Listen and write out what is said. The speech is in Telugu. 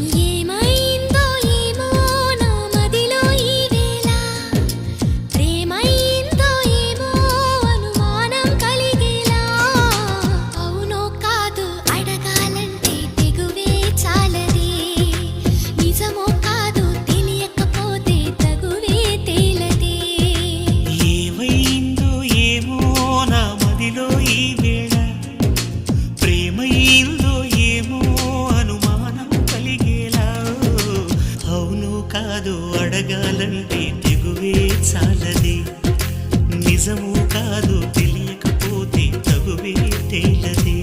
ఏమైందో ఏమో నా మదిలో ఈ వేళ ప్రేమైందో ఏమో అనుమానం కలిగేలా అవునో కాదు అడగాలంటే తెగువే చాలదే నిజమో కాదు తెలియకపోతే తగువే తేలదే ఏమైందో ఏమో నా మదిలో ఈ వేళ ప్రేమైందో ఏమో అనుమానం కలిగేలా అవును కాదు అడగాలంటే తెగువే చాలది నిజము కాదు తెలియకపోతే తగువే తేలదే